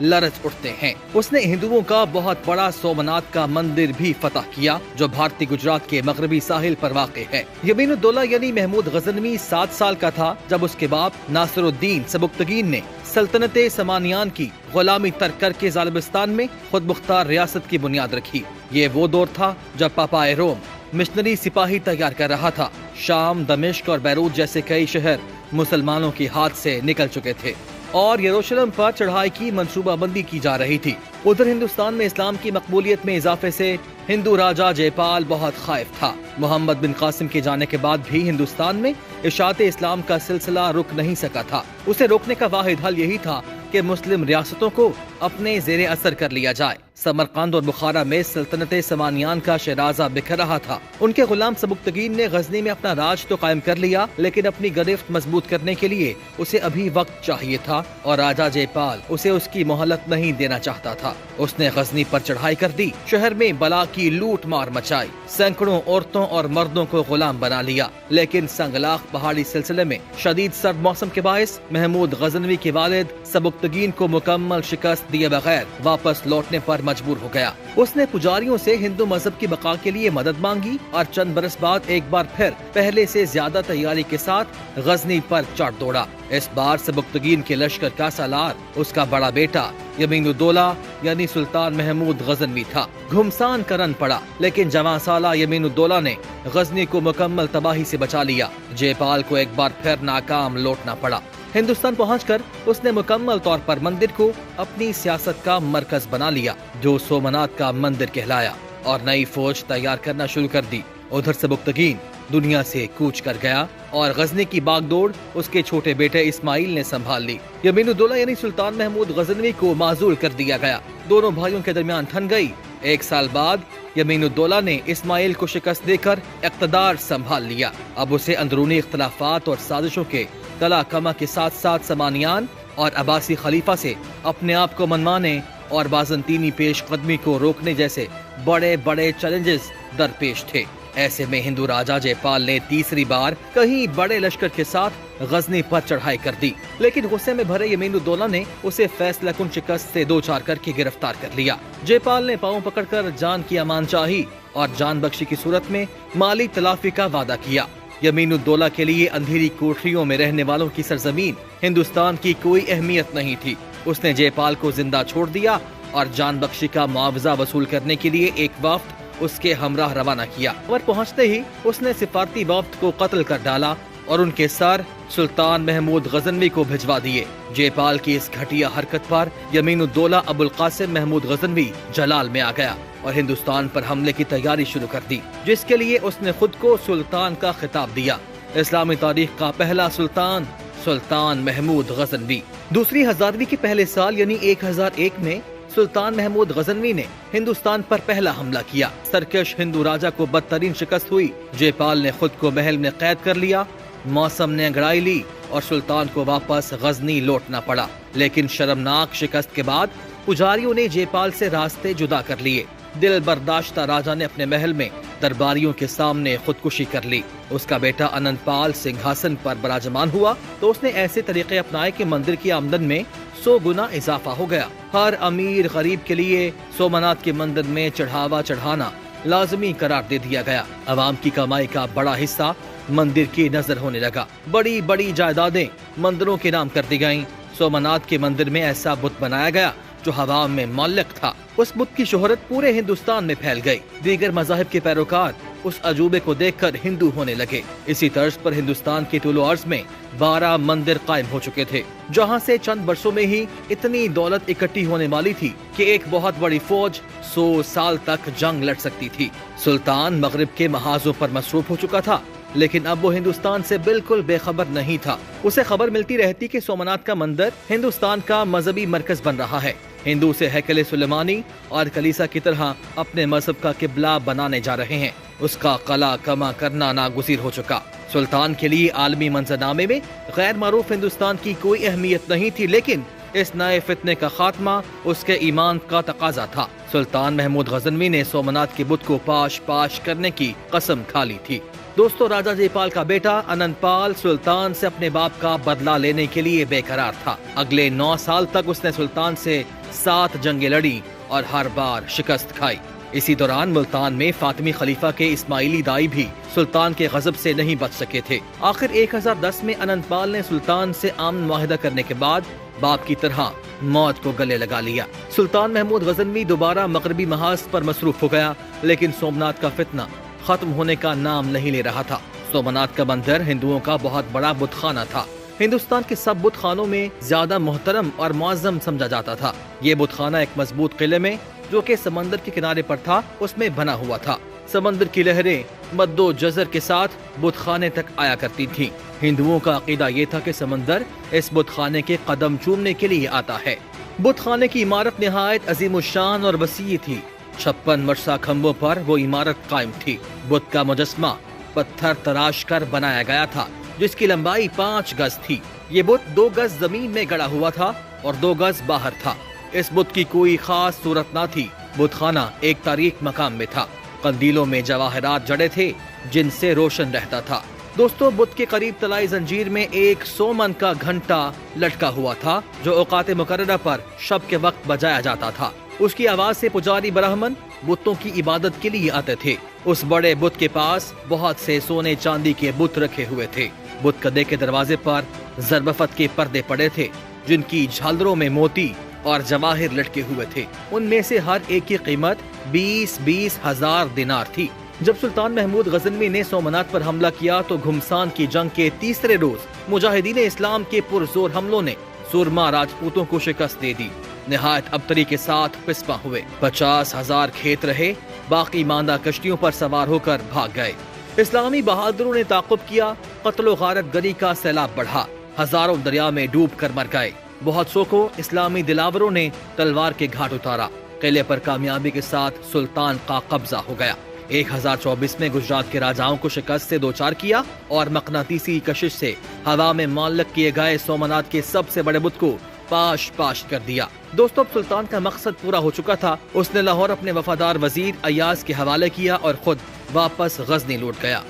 लरज उठते हैं। उसने हिंदुओं का बहुत बड़ा सोमनाथ का मंदिर भी फतह किया, जो भारतीय गुजरात के मगरबी साहिल पर वाक़ है। यमीनुद्दौला यानी महमूद गजनवी 7 साल का था जब उसके बाप नासिरुद्दीन सबुक्तगीन ने सल्तनते समानियान की गुलामी तर्क करके ज़ालिबिस्तान में खुद मुख्तार रियासत की बुनियाद रखी। ये वो दौर था जब पापाए रोम मिशनरी सिपाही तैयार कर रहा था। शाम, दमिश्क और बैरूत जैसे कई शहर मुसलमानों के हाथ से निकल चुके थे और यरूशलेम पर चढ़ाई की मंसूबाबंदी की जा रही थी। उधर हिंदुस्तान में इस्लाम की मकबूलियत में इजाफे से हिंदू राजा जयपाल बहुत खौफ था। मोहम्मद बिन कासिम के जाने के बाद भी हिंदुस्तान में इशाअत इस्लाम का सिलसिला रुक नहीं सका था। उसे रोकने का वाहिद हल यही था कि मुस्लिम रियासतों को अपने जेरे असर कर लिया जाए। समरकंद और बुखारा में सल्तनत समानियान का शराजा बिखर रहा था। उनके गुलाम सबुक्तगीन ने गजनी में अपना राज तो कायम कर लिया, लेकिन अपनी गिरफ्त मजबूत करने के लिए उसे अभी वक्त चाहिए था और राजा जयपाल उसे उसकी मोहलत नहीं देना चाहता था। उसने गजनी पर चढ़ाई कर दी, शहर में बला की लूट मार मचाई, सैकड़ों औरतों और मर्दों को गुलाम बना लिया। लेकिन संगलाख पहाड़ी सिलसिले में शदीद सर्द मौसम के बायस महमूद गजनवी के वालिद सबुक्तगीन को मुकम्मल शिकस्त दिए बगैर वापस लौटने पर मजबूर हो गया। उसने पुजारियों से हिंदू मजहब की बका के लिए मदद मांगी और चंद बरस बाद एक बार फिर पहले से ज्यादा तैयारी के साथ गजनी पर चढ़ दौड़ा। इस बार सबुक्तगीन के लश्कर का सालार उसका बड़ा बेटा यमीनुद्दौला यानी सुल्तान महमूद गजनवी था। घुमसान करन पड़ा, लेकिन जवां साला यमीनुद्दौला ने गजनी को मुकम्मल तबाही से बचा लिया। जयपाल को एक बार फिर नाकाम लौटना पड़ा। हिंदुस्तान पहुंचकर उसने मुकम्मल तौर पर मंदिर को अपनी सियासत का मरकज बना लिया, जो सोमनाथ का मंदिर कहलाया, और नई फौज तैयार करना शुरू कर दी। उधर सबुक्तगीन दुनिया से कूच कर गया और गजनी की बागडोर उसके छोटे बेटे इस्माइल ने संभाल ली। यमीनुद्दौला यानी सुल्तान महमूद गजनवी को माजूल कर दिया गया। दोनों भाइयों के दरमियान ठन गई। 1 साल बाद यमीनुद्दौला ने इस्माइल को शिकस्त देकर इक़्तिदार संभाल लिया। अब उसे अंदरूनी इख्तलाफात और साजिशों के तला कमा के साथ साथ समानियान और अब्बासी खलीफा से अपने आप को मनवाने और बाज़ंतीनी पेशकदमी को रोकने जैसे बड़े बड़े चैलेंजेस दरपेश थे। ऐसे में हिंदू राजा जयपाल ने तीसरी बार कहीं बड़े लश्कर के साथ गजनी पर चढ़ाई कर दी, लेकिन गुस्से में भरे यमीनुद्दौला ने उसे फैसला कुन शिकस्त से 2-4 करके गिरफ्तार कर लिया। जयपाल ने पांव पकड़कर जान की अमान चाही और जान बख्शी की सूरत में माली तलाफी का वादा किया। यमीनुद्दौला के लिए अंधेरी कोठरियों में रहने वालों की सरजमीन हिंदुस्तान की कोई अहमियत नहीं थी। उसने जयपाल को जिंदा छोड़ दिया और जान बख्शी का मुआवजा वसूल करने के लिए एक वफ्द उसके हमराह रवाना किया, और पहुंचते ही उसने सिफारती वफ्द को कत्ल कर डाला और उनके सर सुल्तान महमूद गजनवी को भिजवा दिए। जयपाल की इस घटिया हरकत पर यमीनुद्दौला अबुल कासिम महमूद गजनवी जलाल में आ गया और हिंदुस्तान पर हमले की तैयारी शुरू कर दी, जिसके लिए उसने खुद को सुल्तान का खिताब दिया। इस्लामी तारीख का पहला सुल्तान सुल्तान महमूद गजनवी। दूसरी हजारवी के पहले साल यानी 1001 में सुल्तान महमूद गजनवी ने हिंदुस्तान पर पहला हमला किया। सरकश हिंदू राजा को बदतरीन शिकस्त हुई। जयपाल ने खुद को महल में कैद कर लिया। मौसम ने अंगड़ाई ली और सुल्तान को वापस गजनी लौटना पड़ा। लेकिन शर्मनाक शिकस्त के बाद पुजारियों ने जयपाल से रास्ते जुदा कर लिए। दिल बर्दाश्ता राजा ने अपने महल में दरबारियों के सामने खुदकुशी कर ली। उसका बेटा अनंतपाल सिंहासन पर बराजमान हुआ तो उसने ऐसे तरीके अपनाए कि मंदिर की आमदन में 100 गुना इजाफा हो गया। हर अमीर गरीब के लिए सोमनाथ के मंदिर में चढ़ावा चढ़ाना लाजमी करार दे दिया गया। अवाम की कमाई का बड़ा हिस्सा मंदिर की नजर होने लगा। बड़ी बड़ी जायदादें मंदिरों के नाम कर दी गयी। सोमनाथ के मंदिर में ऐसा बुत बनाया गया जो हवा में मुअल्लक था। उस बुत की शोहरत पूरे हिंदुस्तान में फैल गई। दीगर मज़ाहिब के पैरोकार उस अजूबे को देखकर हिंदू होने लगे। इसी तर्ज पर हिंदुस्तान के तुलो अर्ज में 12 मंदिर कायम हो चुके थे, जहां से चंद वर्षों में ही इतनी दौलत इकट्ठी होने वाली थी कि एक बहुत बड़ी फौज 100 साल तक जंग लड़ सकती थी। सुल्तान मगरिब के महाजों पर मसरूफ हो चुका था, लेकिन अब वो हिंदुस्तान से बिल्कुल बेखबर नहीं था। उसे खबर मिलती रहती कि सोमनाथ का मंदिर हिंदुस्तान का मजहबी मरकज बन रहा है। हिंदू उसे हैकल सुलेमानी और कलीसा की तरह अपने मजहब का किबला बनाने जा रहे हैं। उसका कला कमा करना नागुज़ीर हो चुका। सुल्तान के लिए आलमी मंजरनामे में गैर मारूफ हिंदुस्तान की कोई अहमियत नहीं थी, लेकिन इस नए फितने का खात्मा उसके ईमान का तकाजा था। सुल्तान महमूद गजनवी ने सोमनाथ के बुत को पाश पाश करने की कसम खा ली थी। दोस्तों, राजा जयपाल का बेटा अनंतपाल सुल्तान से अपने बाप का बदला लेने के लिए बेकरार था। अगले 9 साल तक उसने सुल्तान से 7 जंगें लड़ी और हर बार शिकस्त खाई। इसी दौरान मुल्तान में फातिमी खलीफा के इस्माइली दाई भी सुल्तान के गजब से नहीं बच सके थे। आखिर 1010 में अनंतपाल ने सुल्तान से आमन मुआहिदा करने के बाद बाप की तरह मौत को गले लगा लिया। सुल्तान महमूद गजनवी दोबारा मगरबी महाज पर मसरूफ हो गया, लेकिन सोमनाथ का फितना खत्म होने का नाम नहीं ले रहा था। सोमनाथ का मंदिर हिंदुओं का बहुत बड़ा बुतखाना था। हिंदुस्तान के सब बुत खानों में ज्यादा मोहतरम और मुअज्जम समझा जाता था। ये बुतखाना एक मजबूत किले में, जो कि समंदर के किनारे पर था, उसमें बना हुआ था। समंदर की लहरें मद्दो जज़र के साथ बुतखाने तक आया करती थीं। हिंदुओं का अकीदा ये था कि समंदर इस बुतखाने के कदम चूमने के लिए आता है। बुतखाने की इमारत निहायत अजीमुशान और वसी थी। 56 मरसा खंभों पर वो इमारत कायम थी। बुत का मुजस्मा पत्थर तराश कर बनाया गया था, जिसकी लंबाई 5 गज थी। ये बुत 2 गज जमीन में गड़ा हुआ था और 2 गज बाहर था। इस बुत की कोई खास सूरत न थी। बुतखाना एक तारीख मकाम में था। कंदीलों में जवाहरात जड़े थे, जिनसे रोशन रहता था। दोस्तों, बुत के करीब तलाई जंजीर में एक 100 मन का घंटा लटका हुआ था, जो औकात मुकर्ररा पर शब के वक्त बजाया जाता था। उसकी आवाज से पुजारी ब्राह्मण बुतों की इबादत के लिए आते थे। उस बड़े बुत के पास बहुत से सोने चांदी के बुत रखे हुए थे। बुत गद्दे के दरवाजे पर जरबफत के पर्दे पड़े थे, जिनकी झालरों में मोती और जवाहिर लटके हुए थे। उनमें से हर एक की कीमत 20-20 हजार दिनार थी। जब सुल्तान महमूद गजनवी ने सोमनाथ पर हमला किया तो घुमसान की जंग के तीसरे रोज मुजाहिदीन इस्लाम के पुरजोर हमलों ने सुरमा राजपूतों को शिकस्त दे दी। निहायत अबतरी के साथ पिस्पा हुए। 50,000 खेत रहे, बाकी मांदा कश्तियों पर सवार होकर भाग गए। इस्लामी बहादुरों ने ताक़ुब किया। कत्लो गारत गरी का सैलाब बढ़ा। हजारों दरिया में डूब कर मर गए। बहुत सौ को इस्लामी दिलावरों ने तलवार के घाट उतारा। किले पर कामयाबी के साथ सुल्तान का कब्जा हो गया। 1024 में गुजरात के राजाओं को शिकस्त से दोचार किया और मकनातीसी कशिश से हवा में मुअल्लक किए गए सोमनाथ के सबसे बड़े बुत को पाश पाश कर दिया। दोस्तों, अब सुल्तान का मकसद पूरा हो चुका था। उसने लाहौर अपने वफादार वजीर अय्याज के हवाले किया और खुद वापस गजनी लौट गया।